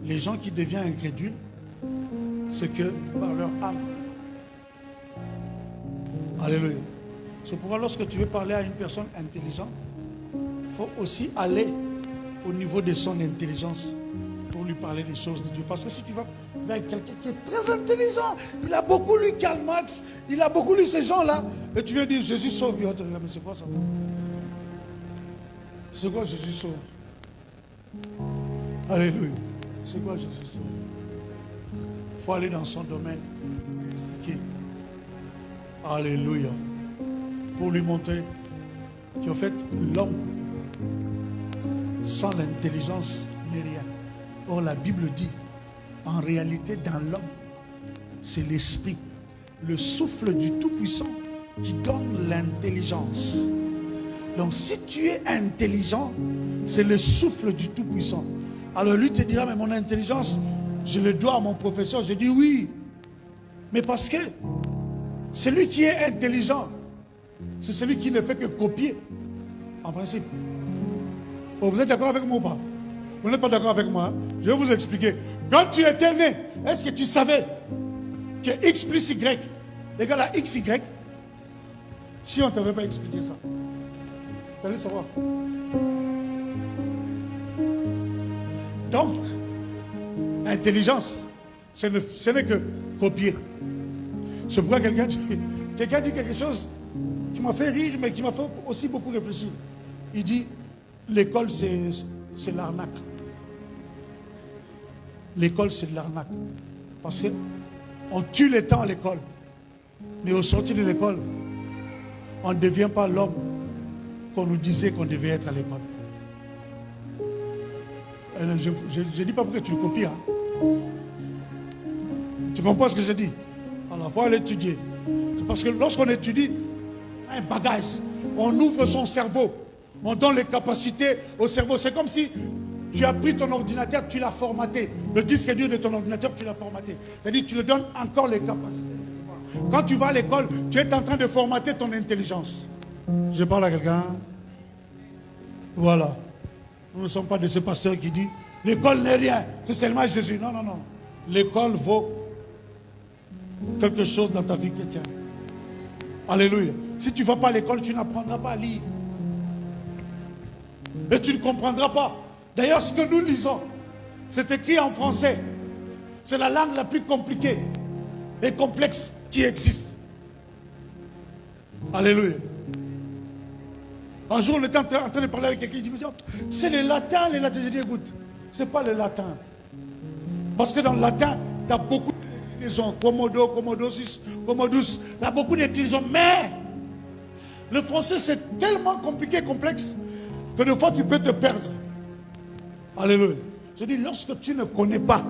Les gens qui deviennent incrédules, c'est que par leur âme. Alléluia. C'est pourquoi lorsque tu veux parler à une personne intelligente, il faut aussi aller au niveau de son intelligence pour lui parler des choses de Dieu. Parce que si tu vas vers quelqu'un qui est très intelligent, il a beaucoup lu Karl Marx, il a beaucoup lu ces gens-là, et tu viens dire Jésus sauve, mais c'est quoi ça? C'est quoi Jésus sauve? Alléluia. C'est quoi Jésus sauve? Il faut aller dans son domaine. Okay. Alléluia. Pour lui montrer qu'en fait, l'homme, sans l'intelligence, n'est rien. Or, la Bible dit, en réalité, dans l'homme, c'est l'esprit, le souffle du Tout-Puissant qui donne l'intelligence. Donc, si tu es intelligent, c'est le souffle du Tout-Puissant. Alors, lui te dira, mais mon intelligence, je le dois à mon professeur. Je dis oui. Mais parce que celui qui est intelligent, c'est celui qui ne fait que copier, en principe. Oh, vous êtes d'accord avec moi ou pas? Vous n'êtes pas d'accord avec moi? Je vais vous expliquer. Quand tu étais né, est-ce que tu savais que X plus Y égale à XY? Si on ne t'avait pas expliqué ça, tu allais savoir. Donc, intelligence, ce n'est que copier. C'est pourquoi quelqu'un dit quelque chose qui m'a fait rire, mais qui m'a fait aussi beaucoup réfléchir. Il dit, l'école, c'est l'arnaque. L'école, c'est de l'arnaque. Parce qu'on tue les temps à l'école. Mais au sortir de l'école, on ne devient pas l'homme qu'on nous disait qu'on devait être à l'école. Je ne dis pas pour que tu le copies. Hein. Tu comprends ce que je dis? Alors, il faut aller étudier. C'est parce que lorsqu'on étudie un bagage, on ouvre son cerveau. On donne les capacités au cerveau. C'est comme si tu as pris ton ordinateur, tu l'as formaté. Le disque dur de ton ordinateur, tu l'as formaté. C'est-à-dire tu lui donnes encore les capacités. Quand tu vas à l'école, tu es en train de formater ton intelligence. Je parle à quelqu'un. Voilà. Nous ne sommes pas de ces pasteurs qui disent l'école n'est rien, c'est seulement Jésus. Non, non, non. L'école vaut quelque chose dans ta vie chrétienne. Alléluia. Si tu ne vas pas à l'école, tu n'apprendras pas à lire. Et tu ne comprendras pas. D'ailleurs, ce que nous lisons, c'est écrit en français. C'est la langue la plus compliquée et complexe qui existe. Alléluia. Un jour, on était en train de parler avec quelqu'un, il dit, c'est le latin, les latins. Je dis, écoute, ce n'est pas le latin. Parce que dans le latin, tu as beaucoup d'écrivaisons, Commodo, Commodosis, Commodus, tu as beaucoup d'écrivaisons, mais le français, c'est tellement compliqué et complexe que des fois, tu peux te perdre. Alléluia. Je dis, lorsque tu ne connais pas,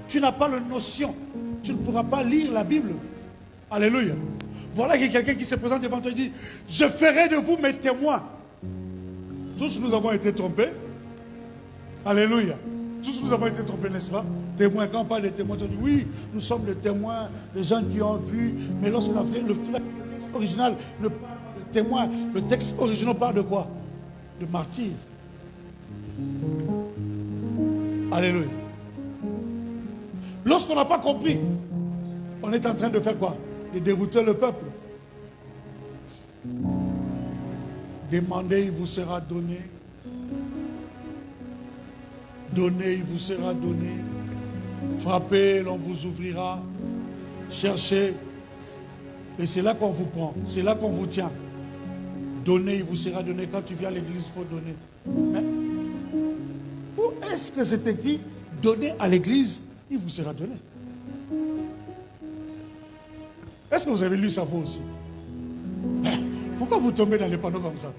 tu n'as pas la notion, tu ne pourras pas lire la Bible. Alléluia. Voilà qu'il y a quelqu'un qui se présente devant toi et dit, je ferai de vous mes témoins. Tous nous avons été trompés. Alléluia. Tous nous avons été trompés, n'est-ce pas? Témoins, quand on parle de témoins, on dit, oui, nous sommes les témoins, les gens qui ont vu. Mais lorsqu'on a fait le texte original, ne parle pas de témoins. Le texte original parle de quoi? De martyrs. Alléluia. Lorsqu'on n'a pas compris, on est en train de faire quoi? De dérouter le peuple. Demandez, il vous sera donné. Donnez, il vous sera donné. Frappez, l'on vous ouvrira. Cherchez. Et c'est là qu'on vous prend. C'est là qu'on vous tient. Donnez, il vous sera donné. Quand tu viens à l'église, il faut donner. Mais où est-ce que c'est écrit? Donnez à l'église, il vous sera donné. Est-ce que vous avez lu ça vous aussi? Pourquoi vous tombez dans les panneaux comme ça?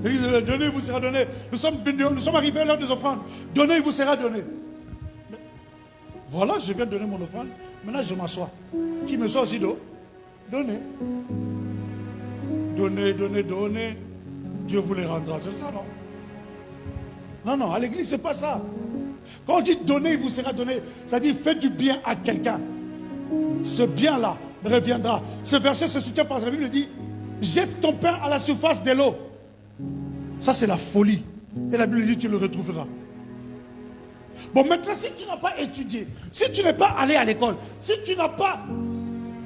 Donnez, il vous sera donné. Nous sommes arrivés à l'heure des offrandes. Donnez, il vous sera donné. Mais, voilà, je viens de donner mon offrande. Maintenant, je m'assois. Qui me soit aussi d'eau? Donnez. Donnez, donnez, donnez. Dieu vous les rendra. C'est ça, non? Non, non, à l'église, c'est pas ça. Quand on dit donner, il vous sera donné, ça dit faites du bien à quelqu'un. ce bien-là reviendra. Ce verset se soutient par la Bible dit, jette ton pain à la surface de l'eau. Ça, c'est la folie. Et la Bible dit, tu le retrouveras. Bon, maintenant, si tu n'as pas étudié, si tu n'es pas allé à l'école, si tu n'as pas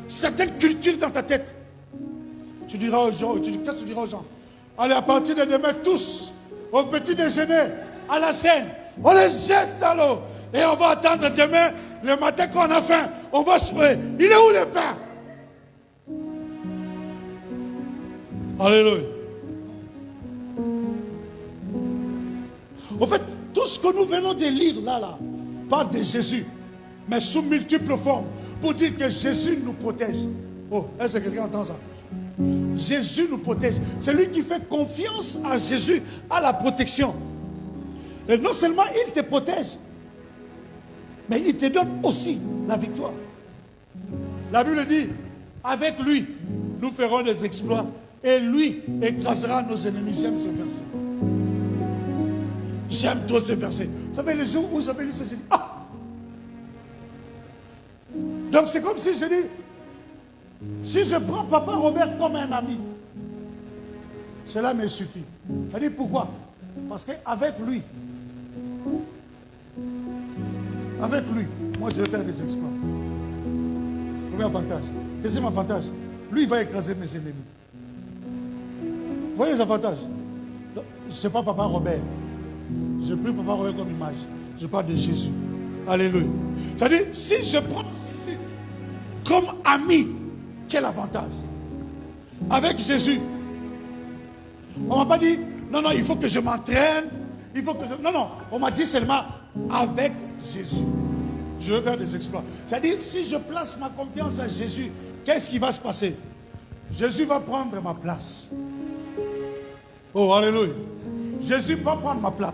certaines cultures dans ta tête, tu diras aux gens, qu'est-ce que tu diras aux gens? Allez, à partir de demain, tous, au petit déjeuner, à la scène, on les jette dans l'eau. Et on va attendre demain, le matin qu'on a faim, on va souper. Il est où le pain? Alléluia. En fait, tout ce que nous venons de lire là, parle de Jésus, mais sous multiples formes, pour dire que Jésus nous protège. Oh, est-ce que quelqu'un entend ça? Jésus nous protège. Celui qui fait confiance à Jésus a la protection. Et non seulement il te protège, mais il te donne aussi la victoire. La Bible dit, avec lui, nous ferons des exploits. Et lui écrasera nos ennemis. J'aime ce verset. J'aime trop ce verset. Vous savez, le jour où j'avais lu ça, j'ai dit, ah! Donc c'est comme si je dis, si je prends Papa Robert comme un ami, cela me suffit. Ça dit pourquoi? Parce qu'avec lui, moi je vais faire des exploits. Premier avantage. Deuxième avantage, lui il va écraser mes ennemis. Vous voyez les avantages? Ce n'est pas Papa Robert. Je prie Papa Robert comme image. Je parle de Jésus. Alléluia. C'est-à-dire, si je prends Jésus comme ami, quel avantage? Avec Jésus, on ne m'a pas dit, non, il faut que je m'entraîne. Non, on m'a dit seulement, avec Jésus, je vais faire des exploits. C'est-à-dire, si je place ma confiance à Jésus, qu'est-ce qui va se passer? Jésus va prendre ma place. Oh, alléluia. Jésus va prendre ma place.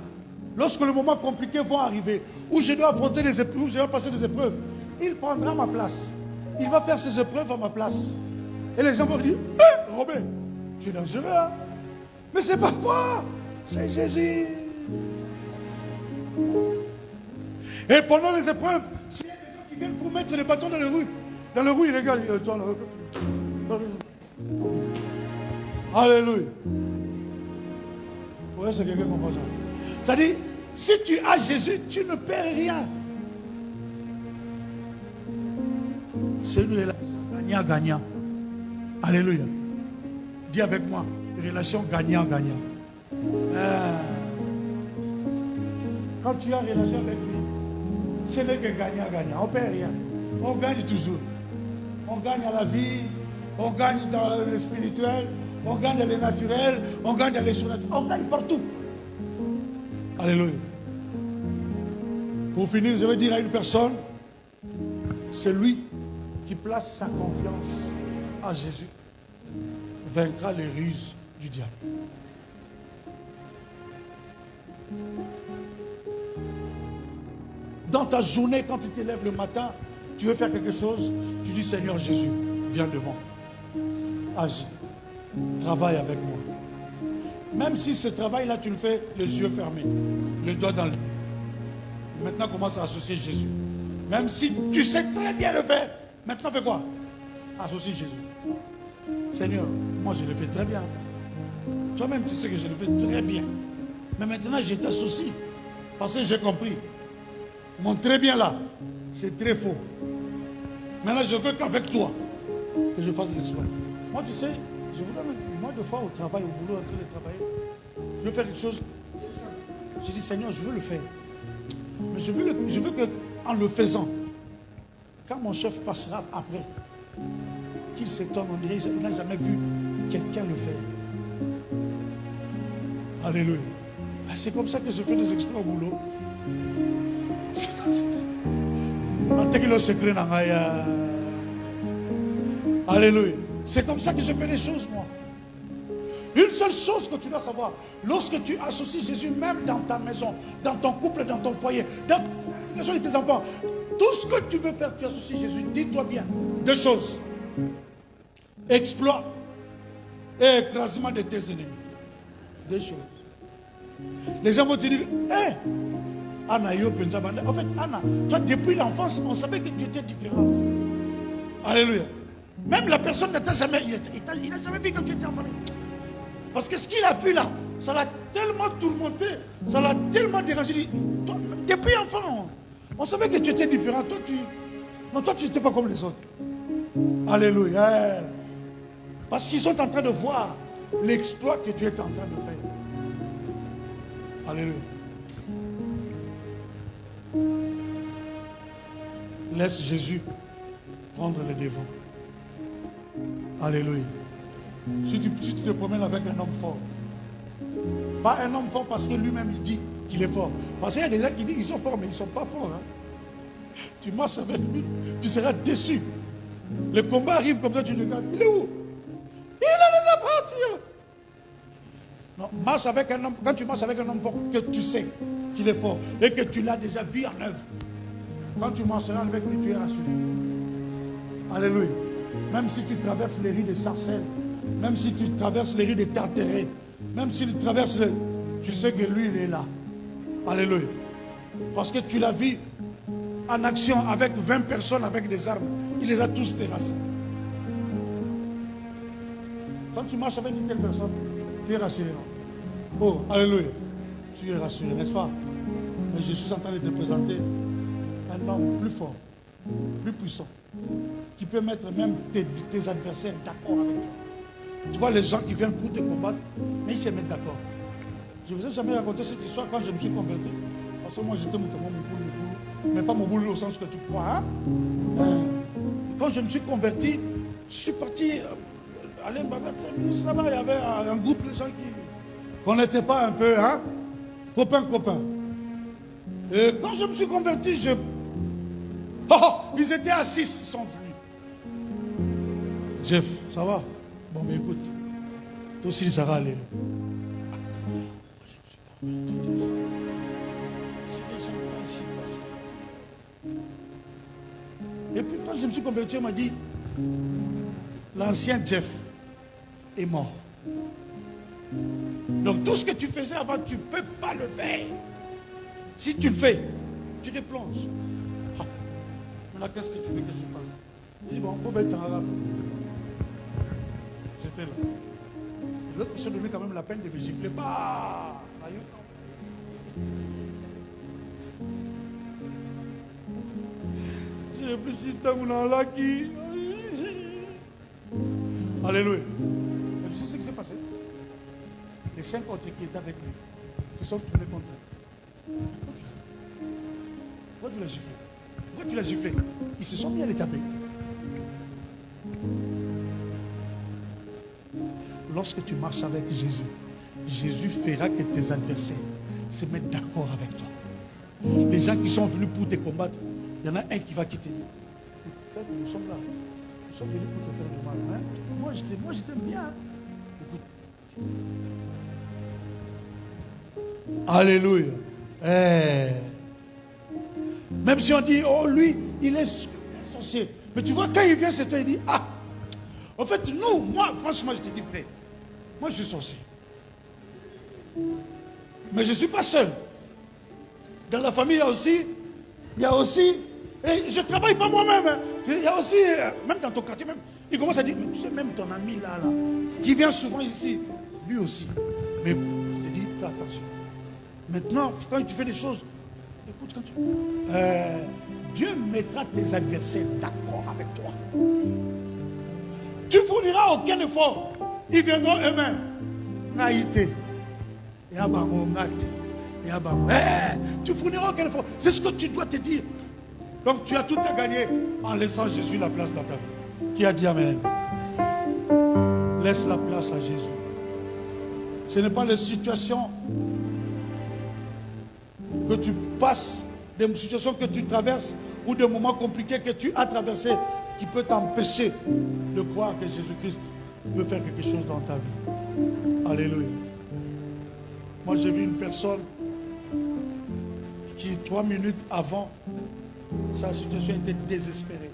Lorsque les moments compliqués vont arriver, où je dois affronter des épreuves, où je dois passer des épreuves, il prendra ma place. Il va faire ses épreuves à ma place. Et les gens vont dire, Robert, tu es dangereux, hein? Mais c'est pas moi, c'est Jésus. Et pendant les épreuves, s'il y a des gens qui viennent pour mettre les bâtons dans les roues, ils regardent. Alléluia. Oui, c'est quelqu'un qui comprend ça. C'est-à-dire, si tu as Jésus, tu ne perds rien. C'est une relation gagnant-gagnant. Alléluia. Dis avec moi, relation gagnant-gagnant. Quand tu as une relation avec lui, ce n'est que gagnant-gagnant. On ne perd rien. On gagne toujours. On gagne à la vie, on gagne dans le spirituel, on gagne dans le naturel, on gagne dans les surnaturels, on gagne partout. Alléluia. Pour finir, je vais dire à une personne, celui qui place sa confiance à Jésus vaincra les ruses du diable. Dans ta journée, quand tu te lèves le matin, tu veux faire quelque chose, tu dis Seigneur Jésus, viens devant. Agis. Travaille avec moi. Même si ce travail-là, tu le fais les yeux fermés, les doigts dans le... Maintenant, commence à associer Jésus. Même si tu sais très bien le faire, maintenant fais quoi? Associe Jésus. Seigneur, moi je le fais très bien. Toi-même, tu sais que je le fais très bien. Mais maintenant, je t'associe. Parce que j'ai compris. Mon très bien là, c'est très faux. Maintenant, je veux qu'avec toi, que je fasse des exploits. Moi, tu sais, je vous donne moi deux fois au travail, au boulot, en train de travailler. Je veux faire quelque chose. Je dis, Seigneur, je veux le faire. Mais je veux qu'en le faisant, quand mon chef passera après, qu'il s'étonne, on dirait qu'il n'a jamais vu quelqu'un le faire. Alléluia. C'est comme ça que je fais des exploits au boulot. C'est comme ça. Alléluia. C'est comme ça que je fais les choses, moi. Une seule chose que tu dois savoir, lorsque tu associes Jésus, même dans ta maison, dans ton couple, dans ton foyer, dans l'éducation de tes enfants, tout ce que tu veux faire, tu associes Jésus. Dis-toi bien deux choses. Exploit et écrasement de tes ennemis. Deux choses. Les gens vont te dire, hé, Anna, en fait, Anna, toi, depuis l'enfance, on savait que tu étais différente. Alléluia. Même la personne ne t'a jamais, il n'a jamais vu quand tu étais enfant. Parce que ce qu'il a vu là, ça l'a tellement tourmenté, ça l'a tellement dérangé. Depuis enfant, on savait que tu étais différent. Toi, tu n'étais pas comme les autres. Alléluia. Parce qu'ils sont en train de voir l'exploit que tu es en train de faire. Alléluia. Laisse Jésus prendre le devant. Alléluia. Si tu te promènes avec un homme fort, pas un homme fort parce que lui-même il dit qu'il est fort. Parce qu'il y a des gens qui disent qu'ils sont forts, mais ils ne sont pas forts. Hein. Tu marches avec lui, tu seras déçu. Le combat arrive comme ça, tu regardes. Il est où? Il est déjà parti. Non, marche avec un homme. Quand tu marches avec un homme fort, que tu sais qu'il est fort et que tu l'as déjà vu en œuvre. Quand tu marcheras avec lui, tu es rassuré. Alléluia. Même si tu traverses les rues de Sarcelles, même si tu traverses les rues de Tartéré, même si tu traverses tu sais que lui, il est là. Alléluia. Parce que tu l'as vu en action avec 20 personnes avec des armes. Il les a tous terrassés. Quand tu marches avec une telle personne, tu es rassuré. Non? Oh, alléluia. Tu es rassuré, n'est-ce pas? Mais je suis en train de te présenter un homme plus fort, plus puissant, qui peut mettre même tes adversaires d'accord avec toi. Tu vois les gens qui viennent pour te combattre, mais ils se mettent d'accord. Je vous ai jamais raconté cette histoire quand je me suis converti. Parce que moi j'étais mon boulot, mais pas mon boulot au sens que tu crois. Hein? Quand je me suis converti, je suis parti aller là-bas, il y avait un groupe de gens qu'on n'était pas un peu, hein? Copains. Et quand je me suis converti, ils étaient à 6, ils sont venus. Jeff, ça va? Bon, mais écoute, toi aussi, ça va aller. C'est les gens pas ici, et puis quand je me suis converti, on m'a dit, l'ancien Jeff est mort. Donc tout ce que tu faisais avant, tu ne peux pas le faire. Si tu le fais, tu te plonges. Maintenant, qu'est-ce que tu veux que je fasse? Il dit, bon, on peut mettre en arabe. J'étais là. Et l'autre s'est donné quand même la peine de me gifler. Bah, j'ai réfléchi, là qui. Alléluia. Et tu sais ce qui s'est passé? Les 5 autres qui étaient avec lui se sont tournés contre lui. Pourquoi tu l'as giflé? Pourquoi tu l'as giflé? Ils se sont mis à les taper. Lorsque tu marches avec Jésus, Jésus fera que tes adversaires se mettent d'accord avec toi. Les gens qui sont venus pour te combattre, il y en a un qui va quitter. Nous sommes là. Nous sommes venus pour te faire du mal. Hein? Moi, je t'aime bien. Écoute. Alléluia. Même si on dit, oh lui, il est sorcier. Mais tu vois, quand il vient, c'est toi, il dit, ah, en fait, moi, franchement, je te dis, frère, moi, je suis sorcier. Mais je ne suis pas seul. Dans la famille, il y a aussi, et je ne travaille pas moi-même. Hein. Il y a aussi, même dans ton quartier, même, il commence à dire, mais tu sais, même ton ami là, qui vient souvent ici, lui aussi. Mais je te dis, fais attention. Maintenant, quand tu fais des choses, écoute, quand Dieu mettra tes adversaires d'accord avec toi. Tu fourniras aucun effort. Ils viendront eux-mêmes. Naïté. Tu fourniras aucun effort. C'est ce que tu dois te dire. Donc tu as tout à gagner en laissant Jésus la place dans ta vie. Qui a dit Amen? Laisse la place à Jésus. Ce n'est pas les situations que tu passes, des situations que tu traverses ou des moments compliqués que tu as traversés qui peut t'empêcher de croire que Jésus-Christ peut faire quelque chose dans ta vie. Alléluia. Moi, j'ai vu une personne qui, 3 minutes avant, sa situation était désespérée.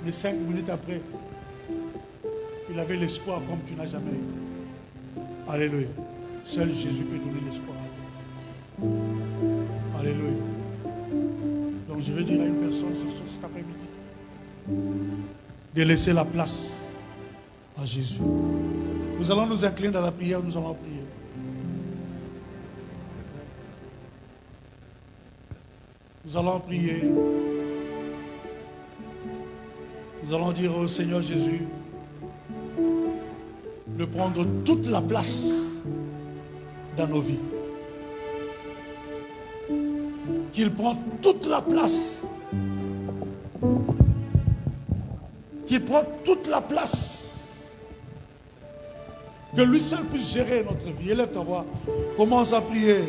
Mais 5 minutes après, il avait l'espoir comme tu n'as jamais eu. Alléluia. Seul Jésus peut donner l'espoir à toi. Alléluia. Donc je vais dire à une personne cet après-midi, de laisser la place à Jésus. Nous allons nous incliner dans la prière, nous allons prier. Nous allons prier. Nous allons dire au Seigneur Jésus de prendre toute la place dans nos vies. Qu'il prend toute la place. Qu'il prend toute la place. Que lui seul puisse gérer notre vie. Élève ta voix. Commence à prier.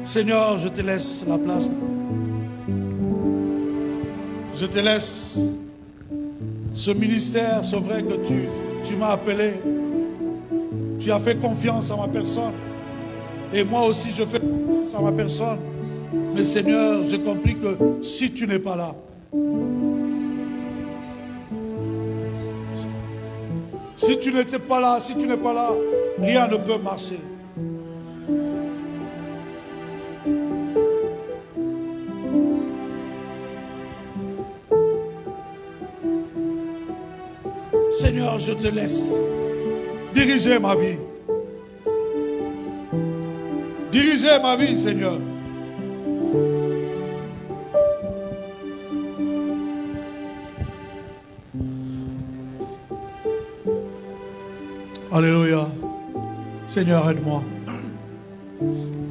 Seigneur, je te laisse la place. Je te laisse ce ministère, c'est vrai que tu m'as appelé. Tu as fait confiance à ma personne. Et moi aussi, je fais confiance à ma personne. Mais Seigneur, j'ai compris que si tu n'es pas là, si tu n'étais pas là, si tu n'es pas là, rien ne peut marcher. Seigneur, je te laisse diriger ma vie. Diriger ma vie, Seigneur. Alléluia. Seigneur, aide-moi.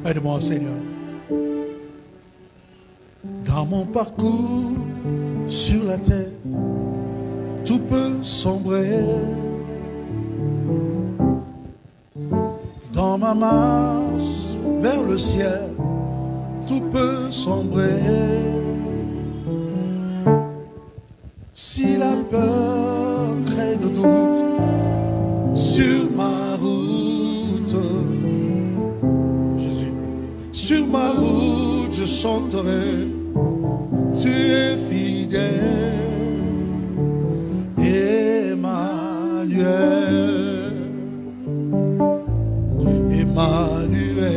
Aide-moi, Seigneur. Dans mon parcours sur la terre, tout peut sombrer. Dans ma marche vers le ciel, tout peut sombrer. Si la peur crée de doute sur ma route, Jésus, sur ma route je chanterai, tu es fidèle. Emmanuel, Emmanuel,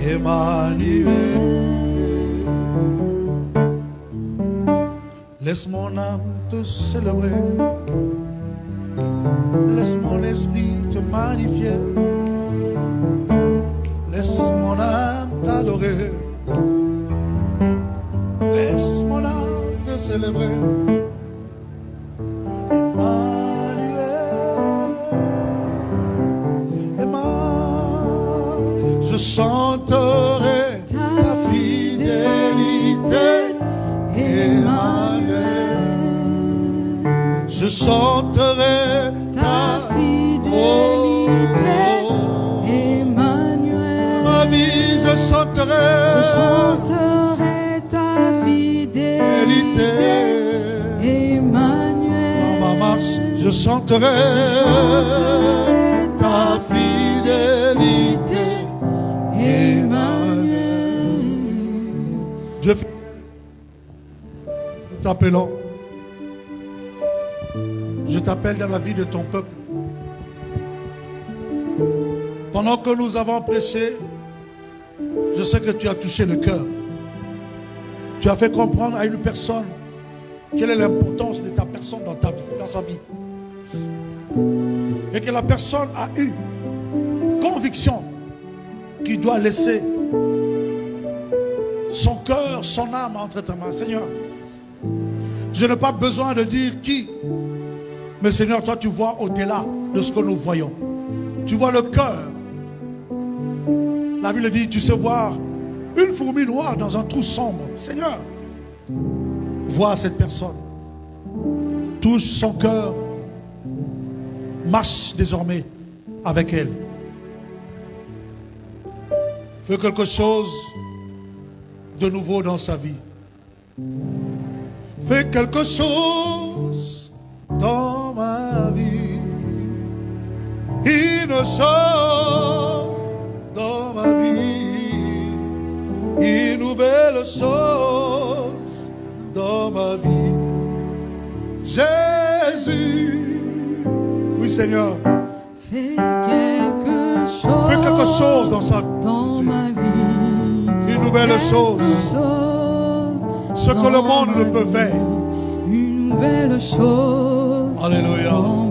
Emmanuel. Laisse mon âme te célébrer, laisse mon esprit te magnifier, laisse mon âme t'adorer. Laisse mon âme te célébrer. Emmanuel, Emmanuel, je chanterai ta fidélité. Emmanuel, je chanterai ta fidélité. Emmanuel, ma vie je chanterai. Emmanuel, dans ma marche, je chanterai ta fidélité. Emmanuel, Dieu, t'appelons. Je t'appelle dans la vie de ton peuple. Pendant que nous avons prêché, je sais que tu as touché le cœur. Tu as fait comprendre à une personne quelle est l'importance de ta personne dans ta vie, dans sa vie. Et que la personne a eu conviction qu'il doit laisser son cœur, son âme entre tes mains. Seigneur, je n'ai pas besoin de dire qui, mais Seigneur, toi tu vois au-delà de ce que nous voyons. Tu vois le cœur. La Bible dit, tu sais voir une fourmi noire dans un trou sombre. Seigneur, vois cette personne, touche son cœur, marche désormais avec elle. Fais quelque chose de nouveau dans sa vie. Fais quelque chose dans ma vie. Une chose dans ma vie. Une nouvelle chose dans ma vie. Jésus. Oui, Seigneur.
Fais quelque
Fais quelque chose
dans ma vie.
Une nouvelle chose. Ce que le monde ne peut faire.
Une nouvelle chose.
Alléluia.